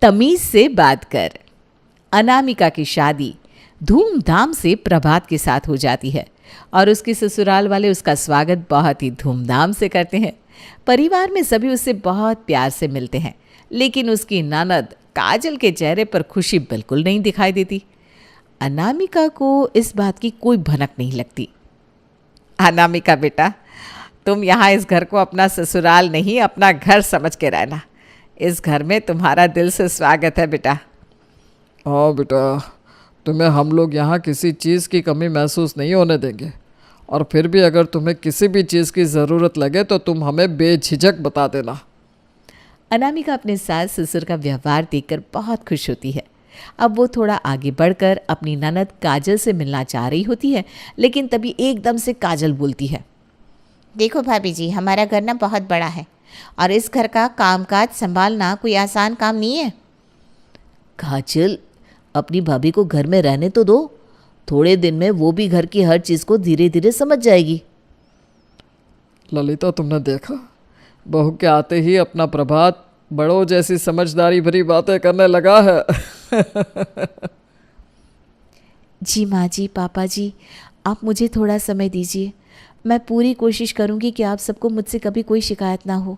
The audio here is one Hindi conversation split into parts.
तमीज से बात कर। अनामिका की शादी धूमधाम से प्रभात के साथ हो जाती है और उसके ससुराल वाले उसका स्वागत बहुत ही धूमधाम से करते हैं। परिवार में सभी उससे बहुत प्यार से मिलते हैं, लेकिन उसकी ननद काजल के चेहरे पर खुशी बिल्कुल नहीं दिखाई देती। अनामिका को इस बात की कोई भनक नहीं लगती। अनामिका बेटा, तुम यहाँ इस घर को अपना ससुराल नहीं अपना घर समझ के रहना। इस घर में तुम्हारा दिल से स्वागत है बेटा। हाँ बेटा, तुम्हें हम लोग यहाँ किसी चीज़ की कमी महसूस नहीं होने देंगे, और फिर भी अगर तुम्हें किसी भी चीज़ की ज़रूरत लगे तो तुम हमें बेझिझक बता देना। अनामिका अपने सास ससुर का व्यवहार देखकर बहुत खुश होती है। अब वो थोड़ा आगे बढ़कर अपनी ननद काजल से मिलना चाह रही होती है, लेकिन तभी एकदम से काजल बोलती है, देखो भाभी जी, हमारा घर ना बहुत बड़ा है और इस घर का कामकाज संभालना कोई आसान काम नहीं है। काजल, अपनी भाभी को घर में रहने तो दो। थोड़े दिन में वो भी घर की हर चीज़ को धीरे धीरे समझ जाएगी। ललिता, तुमने देखा, बहू के आते ही अपना प्रभात बड़ों जैसी समझदारी भरी बातें करने लगा है। जी माँ जी, पापा जी, आप मुझे थोड़ा समय दीजिए। मैं पूरी कोशिश करूँगी कि आप सबको मुझसे कभी कोई शिकायत ना हो।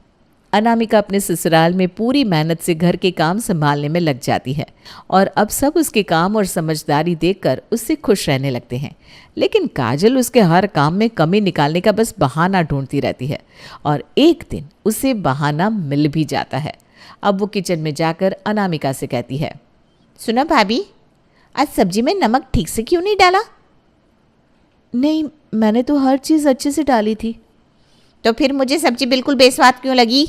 अनामिका अपने ससुराल में पूरी मेहनत से घर के काम संभालने में लग जाती है और अब सब उसके काम और समझदारी देखकर उससे खुश रहने लगते हैं। लेकिन काजल उसके हर काम में कमी निकालने का बस बहाना ढूंढती रहती है और एक दिन उसे बहाना मिल भी जाता है। अब वो किचन में जाकर अनामिका से कहती है, सुनो भाभी, आज सब्जी में नमक ठीक से क्यों नहीं डाला? नहीं, मैंने तो हर चीज़ अच्छे से डाली थी। तो फिर मुझे सब्जी बिल्कुल बेस्वाद क्यों लगी?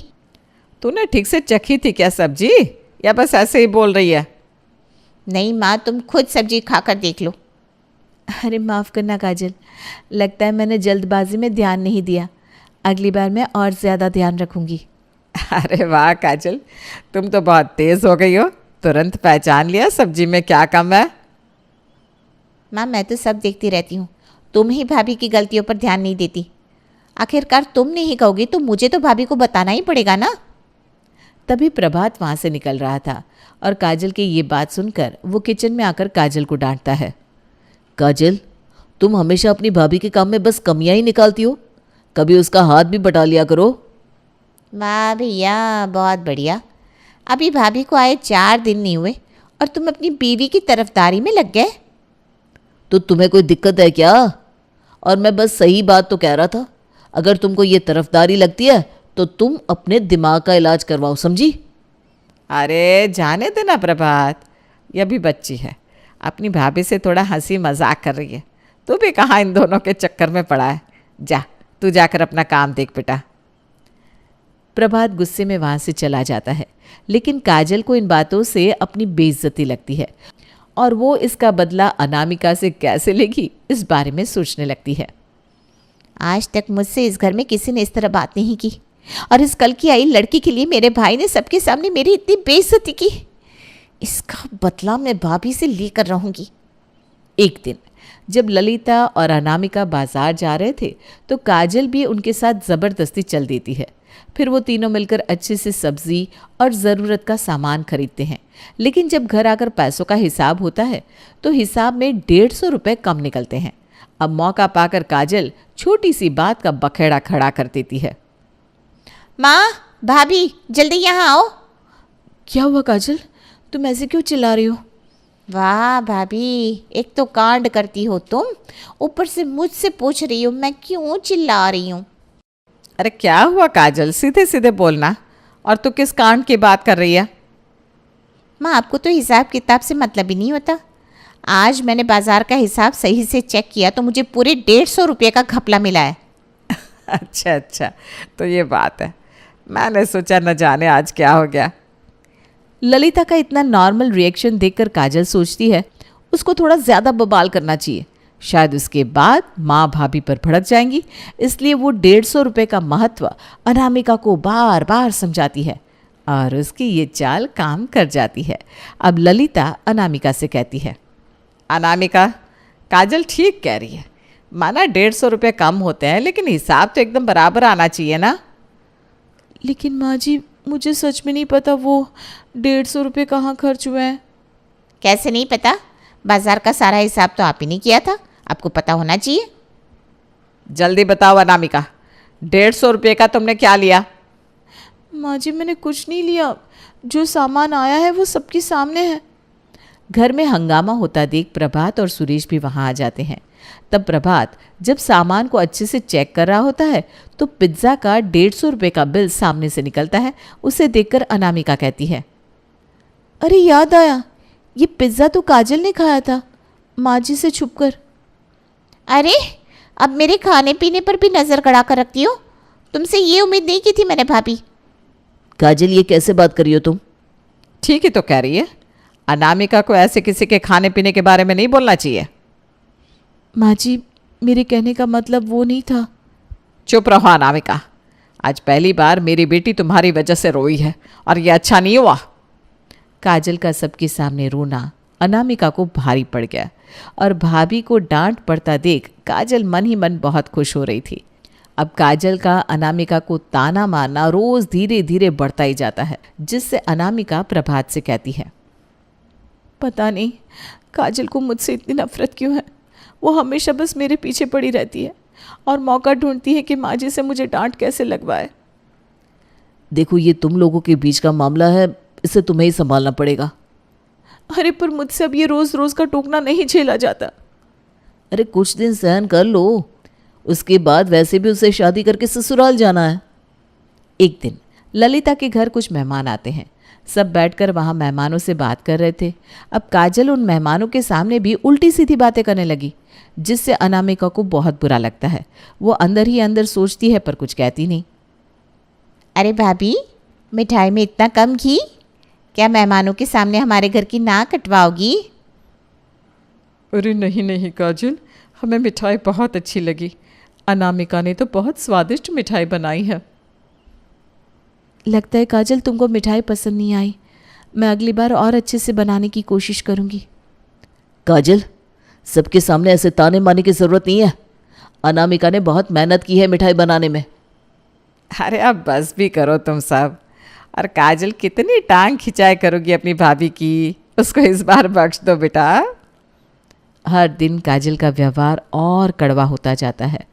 तूने ठीक से चखी थी क्या सब्जी, या बस ऐसे ही बोल रही है? नहीं माँ, तुम खुद सब्जी खाकर देख लो। अरे माफ़ करना काजल, लगता है मैंने जल्दबाजी में ध्यान नहीं दिया। अगली बार मैं और ज़्यादा ध्यान रखूँगी। अरे वाह काजल, तुम तो बहुत तेज़ हो गई हो, तुरंत पहचान लिया सब्जी में क्या कम है। माँ, मैं तो सब देखती रहती हूँ, तुम ही भाभी की गलतियों पर ध्यान नहीं देती। आखिरकार तुम नहीं कहोगी तो मुझे तो भाभी को बताना ही पड़ेगा ना। तभी प्रभात वहाँ से निकल रहा था और काजल की ये बात सुनकर वो किचन में आकर काजल को डांटता है। काजल, तुम हमेशा अपनी भाभी के काम में बस कमियां ही निकालती हो, कभी उसका हाथ भी बटा लिया करो। वाह भैया, बहुत बढ़िया। अभी भाभी को आए 4 दिन नहीं हुए और तुम अपनी बीवी की तरफदारी में लग गए। तो तुम्हें कोई दिक्कत है क्या? और मैं बस सही बात तो कह रहा था। अगर तुमको ये तरफदारी लगती है तो तुम अपने दिमाग का इलाज करवाओ, समझी? अरे जाने देना प्रभात, यह भी बच्ची है, अपनी भाभी से थोड़ा हंसी मजाक कर रही है। तू भी कहाँ इन दोनों के चक्कर में पड़ा है। जा, तू जाकर अपना काम देख बेटा। प्रभात गुस्से में वहाँ से चला जाता है, लेकिन काजल को इन बातों से अपनी बेइज्जती लगती है और वो इसका बदला अनामिका से कैसे लेगी इस बारे में सोचने लगती है। आज तक मुझसे इस घर में किसी ने इस तरह बात नहीं की और इस कल की आई लड़की के लिए मेरे भाई ने सबके सामने मेरी इतनी बेइज्जती की। इसका बदला मैं भाभी से लेकर रहूंगी। एक दिन जब ललिता और अनामिका बाजार जा रहे थे तो काजल भी उनके साथ ज़बरदस्ती चल देती है। फिर वो तीनों मिलकर अच्छे से सब्जी और ज़रूरत का सामान खरीदते हैं, लेकिन जब घर आकर पैसों का हिसाब होता है तो हिसाब में 150 रुपये कम निकलते हैं। अब मौका पाकर काजल छोटी सी बात का बखेड़ा खड़ा कर देती है। माँ, भाभी, जल्दी यहाँ आओ। क्या हुआ काजल, तुम ऐसे क्यों चिल्ला रही हो? वाह भाभी, एक तो कांड करती हो तुम, ऊपर से मुझसे पूछ रही हो मैं क्यों चिल्ला रही हूँ। अरे क्या हुआ काजल, सीधे सीधे बोलना। और तू किस कांड की बात कर रही है? माँ, आपको तो हिसाब किताब से मतलब ही नहीं होता। आज मैंने बाजार का हिसाब सही से चेक किया तो मुझे पूरे 150 रुपये का घपला मिला है। अच्छा अच्छा, तो ये बात है। मैंने सोचा न जाने आज क्या हो गया। ललिता का इतना नॉर्मल रिएक्शन देखकर काजल सोचती है उसको थोड़ा ज़्यादा बवाल करना चाहिए। शायद उसके बाद माँ भाभी पर भड़क जाएंगी, इसलिए वो 150 रुपये का महत्व अनामिका को बार बार समझाती है और उसकी ये चाल काम कर जाती है। अब ललिता अनामिका से कहती है, अनामिका, काजल ठीक कह रही है। माना 150 रुपये कम होते हैं, लेकिन हिसाब तो एकदम बराबर आना चाहिए ना। लेकिन माँ जी, मुझे सच में नहीं पता वो 150 रुपये कहाँ खर्च हुए हैं। कैसे नहीं पता? बाजार का सारा हिसाब तो आप ही ने किया था, आपको पता होना चाहिए। जल्दी बताओ अनामिका, 150 रुपये का तुमने क्या लिया? माँ जी मैंने कुछ नहीं लिया, जो सामान आया है वो सबके सामने है। घर में हंगामा होता देख प्रभात और सुरेश भी वहां आ जाते हैं। तब प्रभात जब सामान को अच्छे से चेक कर रहा होता है तो पिज्ज़ा का 150 रुपये का बिल सामने से निकलता है। उसे देखकर अनामिका कहती है, अरे याद आया, ये पिज़्ज़ा तो काजल ने खाया था माँ जी से छुपकर। अरे अब मेरे खाने पीने पर भी नज़र गड़ा कर रखती हो, तुमसे ये उम्मीद नहीं की थी मैंने भाभी। काजल ये कैसे बात करी हो तुम? ठीक ही तो कह रही है, अनामिका को ऐसे किसी के खाने पीने के बारे में नहीं बोलना चाहिए। माँ जी मेरे कहने का मतलब वो नहीं था। चुप रहो अनामिका, आज पहली बार मेरी बेटी तुम्हारी वजह से रोई है और ये अच्छा नहीं हुआ। काजल का सबके सामने रोना अनामिका को भारी पड़ गया और भाभी को डांट पड़ता देख काजल मन ही मन बहुत खुश हो रही थी। अब काजल का अनामिका को ताना मारना रोज धीरे धीरे बढ़ता ही जाता है, जिससे अनामिका प्रभात से कहती है, पता नहीं काजल को मुझसे इतनी नफरत क्यों है। वो हमेशा बस मेरे पीछे पड़ी रहती है और मौका ढूंढती है कि माँ जी से मुझे डांट कैसे लगवाए। देखो ये तुम लोगों के बीच का मामला है, इसे तुम्हें ही संभालना पड़ेगा। अरे पर मुझसे अब ये रोज़ रोज़ का टोकना नहीं झेला जाता। अरे कुछ दिन सहन कर लो, उसके बाद वैसे भी उसे शादी करके ससुराल जाना है। एक दिन ललिता के घर कुछ मेहमान आते हैं। सब बैठकर वहाँ मेहमानों से बात कर रहे थे। अब काजल उन मेहमानों के सामने भी उल्टी सीधी बातें करने लगी, जिससे अनामिका को बहुत बुरा लगता है। वो अंदर ही अंदर सोचती है पर कुछ कहती नहीं। अरे भाभी, मिठाई में इतना कम घी, क्या मेहमानों के सामने हमारे घर की नाक कटवाओगी? अरे नहीं नहीं काजल, हमें मिठाई बहुत अच्छी लगी। अनामिका ने तो बहुत स्वादिष्ट मिठाई बनाई है। लगता है काजल तुमको मिठाई पसंद नहीं आई। मैं अगली बार और अच्छे से बनाने की कोशिश करूँगी। काजल, सबके सामने ऐसे ताने मारने की ज़रूरत नहीं है। अनामिका ने बहुत मेहनत की है मिठाई बनाने में। अरे अब बस भी करो तुम सब। और काजल कितनी टांग खिंचाई करोगी अपनी भाभी की, उसको इस बार बख्श दो बेटा। हर दिन काजल का व्यवहार और कड़वा होता जाता है।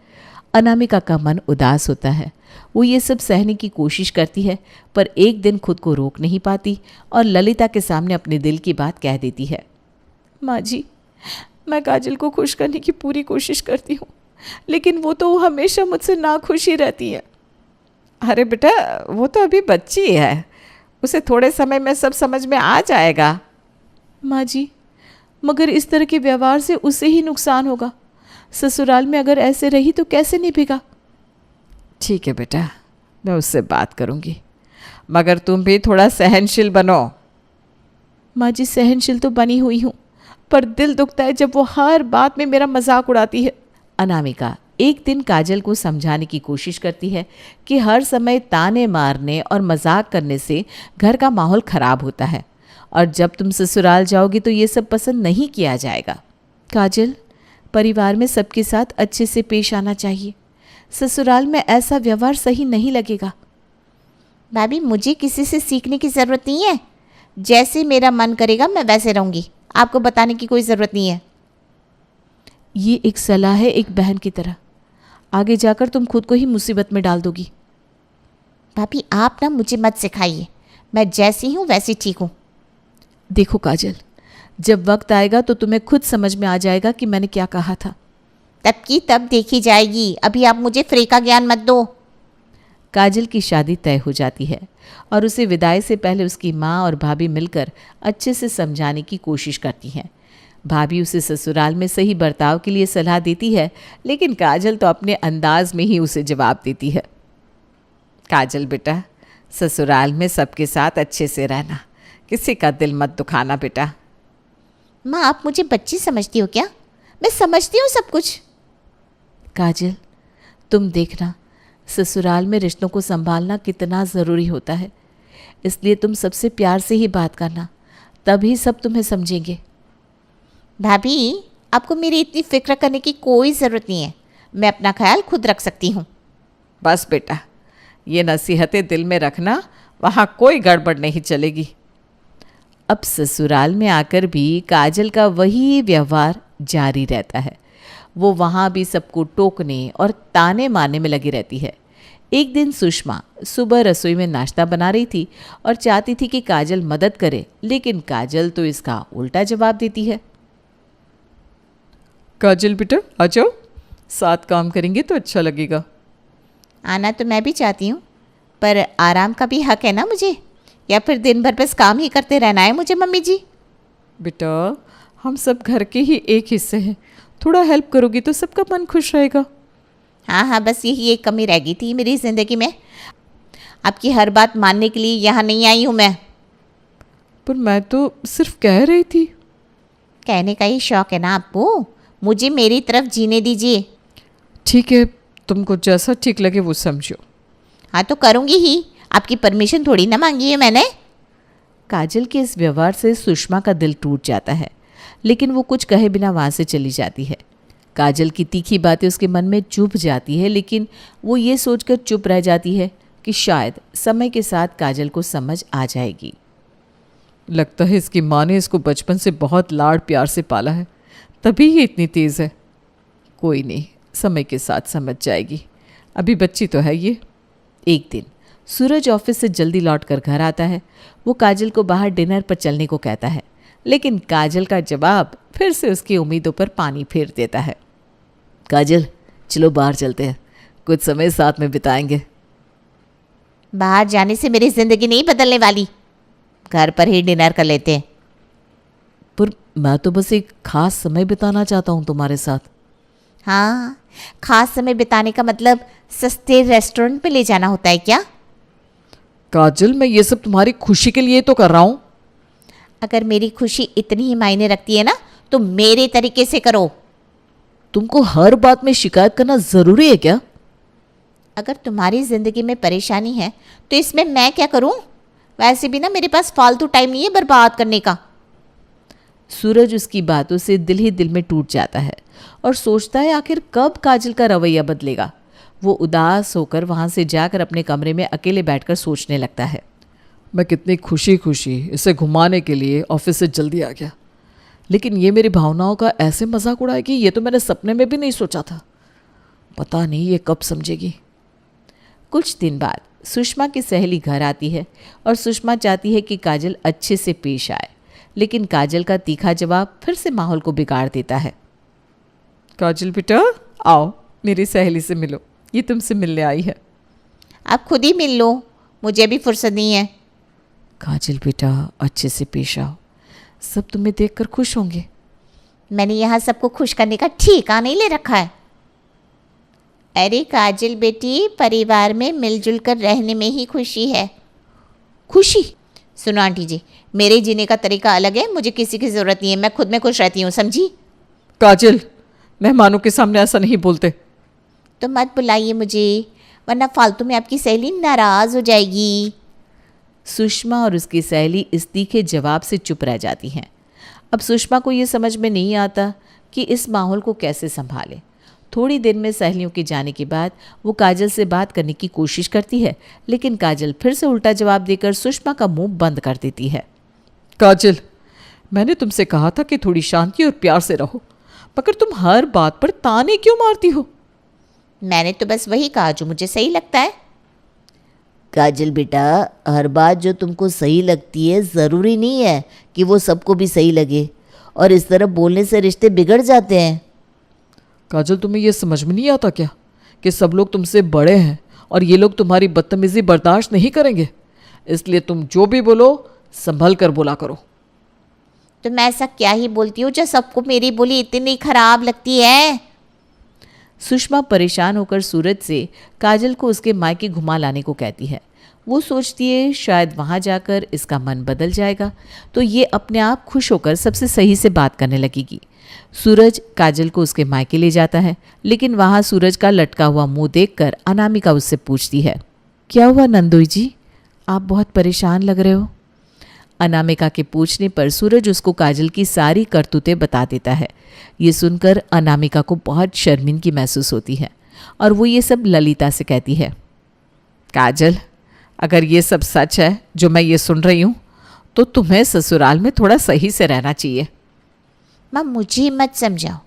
अनामिका का मन उदास होता है। वो ये सब सहने की कोशिश करती है पर एक दिन खुद को रोक नहीं पाती और ललिता के सामने अपने दिल की बात कह देती है। माँ जी, मैं काजल को खुश करने की पूरी कोशिश करती हूँ, लेकिन वो तो हमेशा मुझसे नाखुश ही रहती है। अरे बेटा, वो तो अभी बच्ची है, उसे थोड़े समय में सब समझ में आ जाएगा। माँ जी, मगर इस तरह के व्यवहार से उसे ही नुकसान होगा। ससुराल में अगर ऐसे रही तो कैसे निभेगा। ठीक है बेटा, मैं उससे बात करूँगी, मगर तुम भी थोड़ा सहनशील बनो। माँ जी, सहनशील तो बनी हुई हूँ, पर दिल दुखता है जब वो हर बात में मेरा मजाक उड़ाती है। अनामिका एक दिन काजल को समझाने की कोशिश करती है कि हर समय ताने मारने और मजाक करने से घर का माहौल खराब होता है और जब तुम ससुराल जाओगी तो ये सब पसंद नहीं किया जाएगा। काजल, परिवार में सबके साथ अच्छे से पेश आना चाहिए। ससुराल में ऐसा व्यवहार सही नहीं लगेगा। भाभी, मुझे किसी से सीखने की ज़रूरत नहीं है। जैसे मेरा मन करेगा मैं वैसे रहूँगी, आपको बताने की कोई ज़रूरत नहीं है। ये एक सलाह है एक बहन की तरह, आगे जाकर तुम खुद को ही मुसीबत में डाल दोगी। भाभी, आप ना मुझे मत सिखाइए, मैं जैसी हूँ वैसी ठीक हूँ। देखो काजल, जब वक्त आएगा तो तुम्हें खुद समझ में आ जाएगा कि मैंने क्या कहा था। तब की तब देखी जाएगी, अभी आप मुझे फ्री का ज्ञान मत दो। काजल की शादी तय हो जाती है और उसे विदाई से पहले उसकी माँ और भाभी मिलकर अच्छे से समझाने की कोशिश करती हैं। भाभी उसे ससुराल में सही बर्ताव के लिए सलाह देती है, लेकिन काजल तो अपने अंदाज में ही उसे जवाब देती है। काजल बेटा, ससुराल में सबके साथ अच्छे से रहना, किसी का दिल मत दुखाना बेटा। माँ, आप मुझे बच्ची समझती हो क्या? मैं समझती हूँ सब कुछ। काजल, तुम देखना, ससुराल में रिश्तों को संभालना कितना ज़रूरी होता है, इसलिए तुम सबसे प्यार से ही बात करना, तभी सब तुम्हें समझेंगे। भाभी, आपको मेरी इतनी फिक्र करने की कोई ज़रूरत नहीं है, मैं अपना ख्याल खुद रख सकती हूँ। बस बेटा, ये नसीहतें दिल में रखना वहाँ कोई गड़बड़ नहीं चलेगी। अब ससुराल में आकर भी काजल का वही व्यवहार जारी रहता है। वो वहाँ भी सबको टोकने और ताने मारने में लगी रहती है। एक दिन सुषमा सुबह रसोई में नाश्ता बना रही थी और चाहती थी कि काजल मदद करे, लेकिन काजल तो इसका उल्टा जवाब देती है। काजल बेटा आ जाओ, साथ काम करेंगे तो अच्छा लगेगा। आना तो मैं भी चाहती हूँ, पर आराम का भी हक है ना मुझे, या फिर दिन भर बस काम ही करते रहना है मुझे मम्मी जी? बेटा हम सब घर के ही एक हिस्से हैं, थोड़ा हेल्प करोगी तो सबका मन खुश रहेगा। हाँ हाँ, बस यही एक कमी रह गई थी मेरी ज़िंदगी में। आपकी हर बात मानने के लिए यहाँ नहीं आई हूँ मैं। पर मैं तो सिर्फ कह रही थी। कहने का ही शौक है ना आपको, मुझे मेरी तरफ जीने दीजिए। ठीक है, तुमको जैसा ठीक लगे वो समझो। हाँ तो करूँगी ही, आपकी परमिशन थोड़ी ना मांगी है मैंने। काजल के इस व्यवहार से सुषमा का दिल टूट जाता है, लेकिन वो कुछ कहे बिना वहाँ से चली जाती है। काजल की तीखी बातें उसके मन में चुभ जाती है, लेकिन वो ये सोचकर चुप रह जाती है कि शायद समय के साथ काजल को समझ आ जाएगी। लगता है इसकी माँ ने इसको बचपन से बहुत लाड़ प्यार से पाला है, तभी ये इतनी तेज़ है। कोई नहीं, समय के साथ समझ जाएगी, अभी बच्ची तो है ये। एक दिन सूरज ऑफिस से जल्दी लौटकर घर आता है। वो काजल को बाहर डिनर पर चलने को कहता है, लेकिन काजल का जवाब फिर से उसकी उम्मीदों पर पानी फेर देता है। काजल चलो बाहर चलते हैं, कुछ समय साथ में बिताएंगे। बाहर जाने से मेरी ज़िंदगी नहीं बदलने वाली, घर पर ही डिनर कर लेते हैं। पर मैं तो बस एक खास समय बिताना चाहता हूँ तुम्हारे साथ। हाँ, खास समय बिताने का मतलब सस्ते रेस्टोरेंट पे ले जाना होता है क्या? काजल मैं ये सब तुम्हारी खुशी के लिए तो कर रहा हूँ। अगर मेरी खुशी इतनी ही मायने रखती है ना, तो मेरे तरीके से करो। तुमको हर बात में शिकायत करना ज़रूरी है क्या? अगर तुम्हारी ज़िंदगी में परेशानी है तो इसमें मैं क्या करूं? वैसे भी ना मेरे पास फालतू टाइम नहीं है बर्बाद करने का। सूरज उसकी बातों से दिल ही दिल में टूट जाता है और सोचता है आखिर कब काजल का रवैया बदलेगा। वो उदास होकर वहाँ से जाकर अपने कमरे में अकेले बैठकर सोचने लगता है। मैं कितनी खुशी खुशी इसे घुमाने के लिए ऑफिस से जल्दी आ गया, लेकिन ये मेरी भावनाओं का ऐसे मजाक उड़ाएगी, ये तो मैंने सपने में भी नहीं सोचा था। पता नहीं ये कब समझेगी। कुछ दिन बाद सुषमा की सहेली घर आती है और सुषमा चाहती है कि काजल अच्छे से पेश आए, लेकिन काजल का तीखा जवाब फिर से माहौल को बिगाड़ देता है। काजल बेटा आओ, मेरी सहेली से मिलो, ये तुमसे मिलने आई है। आप खुद ही मिल लो, मुझे भी फुर्सत नहीं है। काजल बेटा अच्छे से पेश आओ, सब तुम्हें देखकर खुश होंगे। मैंने यहाँ सबको खुश करने का ठेका नहीं ले रखा है। अरे काजल बेटी, परिवार में मिलजुल कर रहने में ही खुशी है। खुशी? सुनो आंटी जी, मेरे जीने का तरीका अलग है, मुझे किसी की ज़रूरत नहीं है, मैं खुद में खुश रहती हूँ, समझी? काजल मेहमानों के सामने ऐसा नहीं बोलते। तो मत बुलाइए मुझे, वरना फालतू में आपकी सहेली नाराज़ हो जाएगी। सुषमा और उसकी सहेली इस तीखे जवाब से चुप रह जाती हैं। अब सुषमा को ये समझ में नहीं आता कि इस माहौल को कैसे संभाले। थोड़ी देर में सहेलियों के जाने के बाद वो काजल से बात करने की कोशिश करती है, लेकिन काजल फिर से उल्टा जवाब देकर सुषमा का मुंह बंद कर देती है। काजल मैंने तुमसे कहा था कि थोड़ी शांति और प्यार से रहो, मगर तुम हर बात पर ताने क्यों मारती हो? मैंने तो बस वही कहा जो मुझे सही लगता है। काजल बेटा, हर बात जो तुमको सही लगती है ज़रूरी नहीं है कि वो सबको भी सही लगे, और इस तरह बोलने से रिश्ते बिगड़ जाते हैं। काजल तुम्हें यह समझ में नहीं आता क्या कि सब लोग तुमसे बड़े हैं और ये लोग तुम्हारी बदतमीजी बर्दाश्त नहीं करेंगे, इसलिए तुम जो भी बोलो संभल कर बोला करो। तो मैं ऐसा क्या ही बोलती हूँ जो सबको मेरी बोली इतनी खराब लगती है? सुषमा परेशान होकर सूरज से काजल को उसके मायके घुमा लाने को कहती है। वो सोचती है शायद वहाँ जाकर इसका मन बदल जाएगा तो ये अपने आप खुश होकर सबसे सही से बात करने लगेगी। सूरज काजल को उसके मायके ले जाता है, लेकिन वहाँ सूरज का लटका हुआ मुंह देखकर अनामिका उससे पूछती है, क्या हुआ नंदोई जी, आप बहुत परेशान लग रहे हो। अनामिका के पूछने पर सूरज उसको काजल की सारी करतूतें बता देता है। ये सुनकर अनामिका को बहुत शर्मिंदगी महसूस होती है और वो ये सब ललिता से कहती है। काजल, अगर ये सब सच है जो मैं ये सुन रही हूँ तो तुम्हें ससुराल में थोड़ा सही से रहना चाहिए। माँ मुझे मत समझाओ।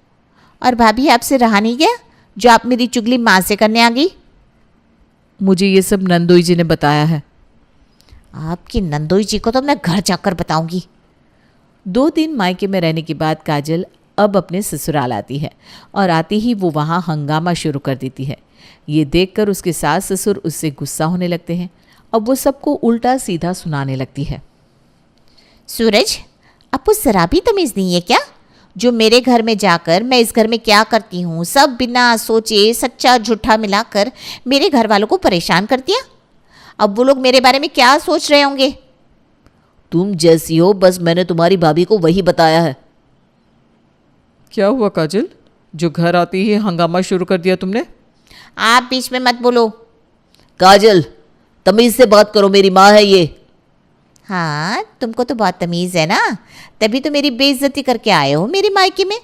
और भाभी आपसे रहा नहीं गया जो आप मेरी चुगली माँ से करने आ गई? मुझे ये सब नंदोई जी ने बताया है। आपकी नंदोई जी को तो मैं घर जाकर बताऊंगी। 2 दिन मायके में रहने के बाद काजल अब अपने ससुराल आती है और आते ही वो वहाँ हंगामा शुरू कर देती है। ये देखकर उसके सास ससुर उससे गुस्सा होने लगते हैं। अब वो सबको उल्टा सीधा सुनाने लगती है। सूरज, आपको जरा भी तमीज़ नहीं है क्या? जो मेरे घर में जाकर मैं इस घर में क्या करती हूँ सब बिना सोचे सच्चा झूठा मिलाकर मेरे घर वालों को परेशान कर दिया। अब वो लोग मेरे बारे में क्या सोच रहे होंगे? तुम जैसी हो, बस मैंने तुम्हारी भाभी को वही बताया है। क्या हुआ काजल, जो घर आती ही हंगामा शुरू कर दिया तुमने? आप बीच में मत बोलो। काजल, तमीज से बात करो, मेरी माँ है ये। हाँ, तुमको तो बहुत तमीज़ है ना, तभी तो मेरी बेइज्जती करके आए हो मेरी मायके में।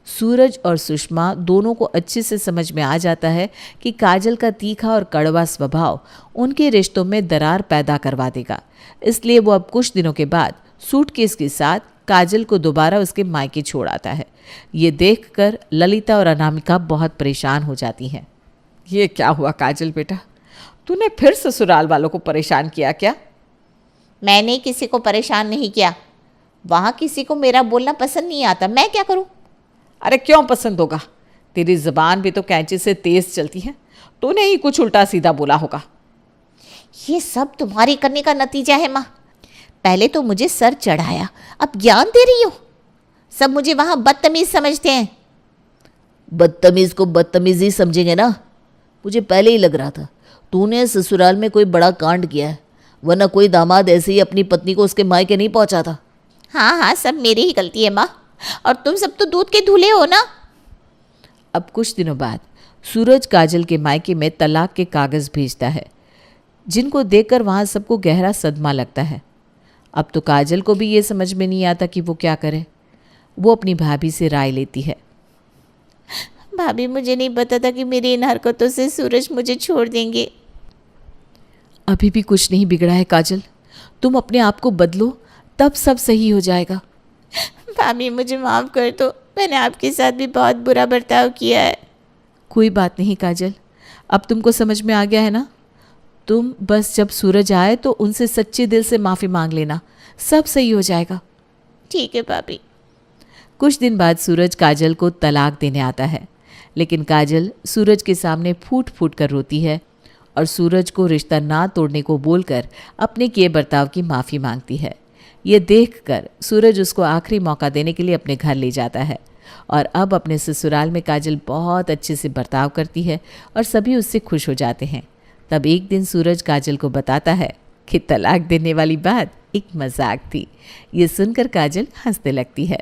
सूरज और सुषमा दोनों को अच्छे से समझ में आ जाता है कि काजल का तीखा और कड़वा स्वभाव उनके रिश्तों में दरार पैदा करवा देगा। इसलिए वो अब कुछ दिनों के बाद सूटकेस के साथ काजल को दोबारा उसके मायके छोड़ आता है। ये देखकर ललिता और अनामिका बहुत परेशान हो जाती हैं। ये क्या हुआ काजल बेटा, तूने फिर ससुराल वालों को परेशान किया क्या? मैंने किसी को परेशान नहीं किया। वहाँ किसी को मेरा बोलना पसंद नहीं आता, मैं क्या करूँ? अरे क्यों पसंद होगा, तेरी ज़बान भी तो कैंची से तेज़ चलती है। तूने ही कुछ उल्टा सीधा बोला होगा। ये सब तुम्हारी करने का नतीजा है माँ। पहले तो मुझे सर चढ़ाया, अब ज्ञान दे रही हो। सब मुझे वहाँ बदतमीज समझते हैं। बदतमीज को बदतमीज ही समझेंगे ना। मुझे पहले ही लग रहा था तूने ससुराल में कोई बड़ा कांड किया है, वरना कोई दामाद ऐसे ही अपनी पत्नी को उसके मायके नहीं पहुंचाता। हाँ हाँ, सब मेरी ही गलती है माँ, और तुम सब तो दूध के धुले हो ना। अब कुछ दिनों बाद सूरज काजल के मायके में तलाक के कागज़ भेजता है, जिनको देखकर वहाँ सबको गहरा सदमा लगता है। अब तो काजल को भी ये समझ में नहीं आता कि वो क्या करे। वो अपनी भाभी से राय लेती है। भाभी, मुझे नहीं पता था कि मेरी इन हरकतों से सूरज मुझे छोड़ देंगे। अभी भी कुछ नहीं बिगड़ा है काजल, तुम अपने आप को बदलो, तब सब सही हो जाएगा। भाभी, मुझे माफ़ कर दो, मैंने आपके साथ भी बहुत बुरा बर्ताव किया है। कोई बात नहीं काजल, अब तुमको समझ में आ गया है ना। तुम बस जब सूरज आए तो उनसे सच्चे दिल से माफ़ी मांग लेना, सब सही हो जाएगा। ठीक है भाभी। कुछ दिन बाद सूरज काजल को तलाक देने आता है, लेकिन काजल सूरज के सामने फूट फूट कर रोती है और सूरज को रिश्ता ना तोड़ने को बोलकर अपने किए बर्ताव की माफ़ी मांगती है। ये देखकर सूरज उसको आखिरी मौका देने के लिए अपने घर ले जाता है और अब अपने ससुराल में काजल बहुत अच्छे से बर्ताव करती है और सभी उससे खुश हो जाते हैं। तब एक दिन सूरज काजल को बताता है कि तलाक देने वाली बात एक मजाक थी। ये सुनकर काजल हंसने लगती है।